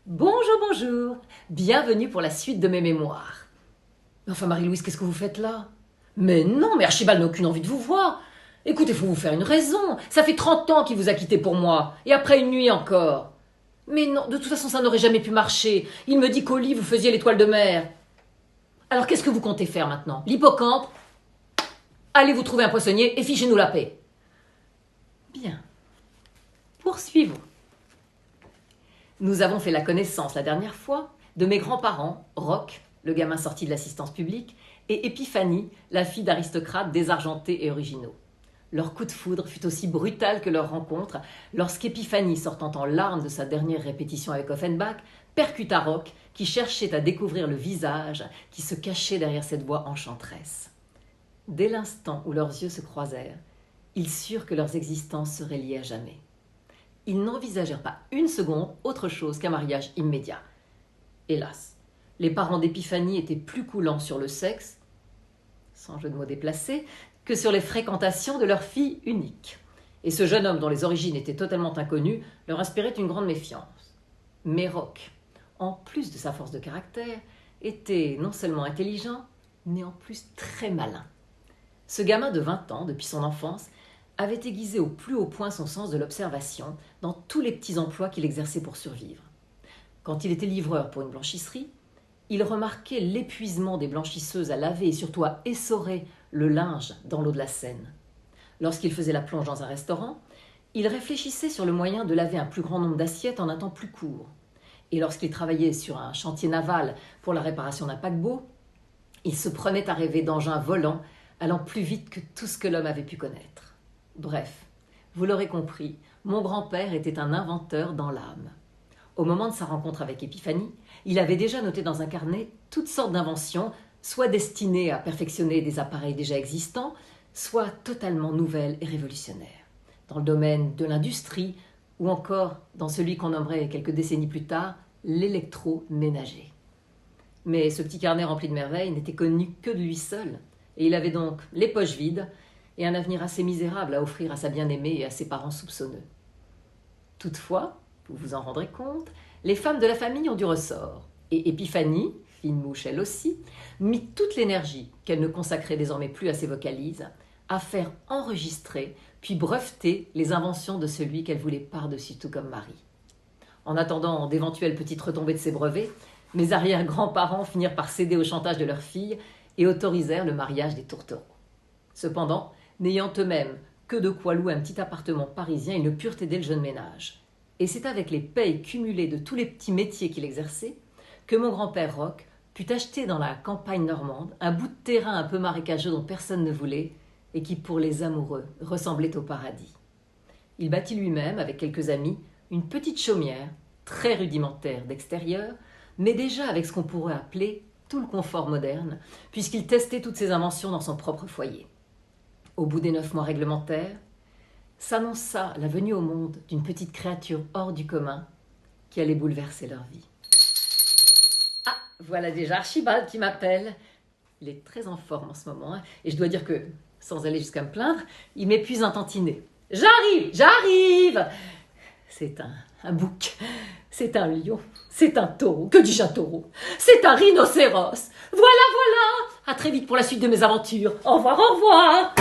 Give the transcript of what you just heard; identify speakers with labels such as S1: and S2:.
S1: Bonjour, bonjour. Bienvenue pour la suite de mes mémoires. Enfin, Marie-Louise, qu'est-ce que vous faites là? Mais non, mais Archibald n'a aucune envie de vous voir. Écoutez, il faut vous faire une raison. Ça fait 30 ans qu'il vous a quitté pour moi. Et après une nuit encore. Mais non, de toute façon, ça n'aurait jamais pu marcher. Il me dit qu'au lit, vous faisiez l'étoile de mer. Alors, qu'est-ce que vous comptez faire maintenant? L'hippocampe? Allez vous trouver un poissonnier et fichez-nous la paix. Bien. Poursuivons. Nous avons fait la connaissance la dernière fois de mes grands-parents, Roch, le gamin sorti de l'assistance publique, et Épiphanie, la fille d'aristocrates désargentés et originaux. Leur coup de foudre fut aussi brutal que leur rencontre lorsqu'Épiphanie, sortant en larmes de sa dernière répétition avec Offenbach, percuta Roch qui cherchait à découvrir le visage qui se cachait derrière cette voix enchanteresse. Dès l'instant où leurs yeux se croisèrent, ils surent que leurs existences seraient liées à jamais. Ils n'envisagèrent pas une seconde autre chose qu'un mariage immédiat. Hélas, les parents d'Épiphanie étaient plus coulants sur le sexe, sans jeu de mots déplacé, que sur les fréquentations de leur fille unique. Et ce jeune homme dont les origines étaient totalement inconnues leur inspirait une grande méfiance. Mais Roch, en plus de sa force de caractère, était non seulement intelligent, mais en plus très malin. Ce gamin de 20 ans, depuis son enfance, avait aiguisé au plus haut point son sens de l'observation dans tous les petits emplois qu'il exerçait pour survivre. Quand il était livreur pour une blanchisserie, il remarquait l'épuisement des blanchisseuses à laver et surtout à essorer le linge dans l'eau de la Seine. Lorsqu'il faisait la plonge dans un restaurant, il réfléchissait sur le moyen de laver un plus grand nombre d'assiettes en un temps plus court. Et lorsqu'il travaillait sur un chantier naval pour la réparation d'un paquebot, il se prenait à rêver d'engins volants allant plus vite que tout ce que l'homme avait pu connaître. Bref, vous l'aurez compris, mon grand-père était un inventeur dans l'âme. Au moment de sa rencontre avec Épiphanie, il avait déjà noté dans un carnet toutes sortes d'inventions, soit destinées à perfectionner des appareils déjà existants, soit totalement nouvelles et révolutionnaires, dans le domaine de l'industrie ou encore dans celui qu'on nommerait quelques décennies plus tard l'électroménager. Mais ce petit carnet rempli de merveilles n'était connu que de lui seul, et il avait donc les poches vides et un avenir assez misérable à offrir à sa bien-aimée et à ses parents soupçonneux. Toutefois, vous vous en rendrez compte, les femmes de la famille ont du ressort, et Épiphanie, fine mouche elle aussi, mit toute l'énergie qu'elle ne consacrait désormais plus à ses vocalises, à faire enregistrer puis breveter les inventions de celui qu'elle voulait par-dessus tout comme mari. En attendant d'éventuelles petites retombées de ses brevets, mes arrière-grands-parents finirent par céder au chantage de leur fille et autorisèrent le mariage des tourtereaux. Cependant, n'ayant eux-mêmes que de quoi louer un petit appartement parisien, ils ne purent aider le jeune ménage. Et c'est avec les payes cumulées de tous les petits métiers qu'il exerçait que mon grand-père Roch put acheter dans la campagne normande un bout de terrain un peu marécageux dont personne ne voulait et qui, pour les amoureux, ressemblait au paradis. Il bâtit lui-même, avec quelques amis, une petite chaumière, très rudimentaire d'extérieur, mais déjà avec ce qu'on pourrait appeler tout le confort moderne, puisqu'il testait toutes ses inventions dans son propre foyer. Au bout des 9 mois réglementaires, s'annonça la venue au monde d'une petite créature hors du commun qui allait bouleverser leur vie. Ah, voilà déjà Archibald qui m'appelle. Il est très en forme en ce moment, hein, et je dois dire que, sans aller jusqu'à me plaindre, il m'épuise un tantinet. J'arrive. C'est un bouc, c'est un lion, c'est un taureau, que dis-je un taureau? C'est un rhinocéros. Voilà. À très vite pour la suite de mes aventures. Au revoir.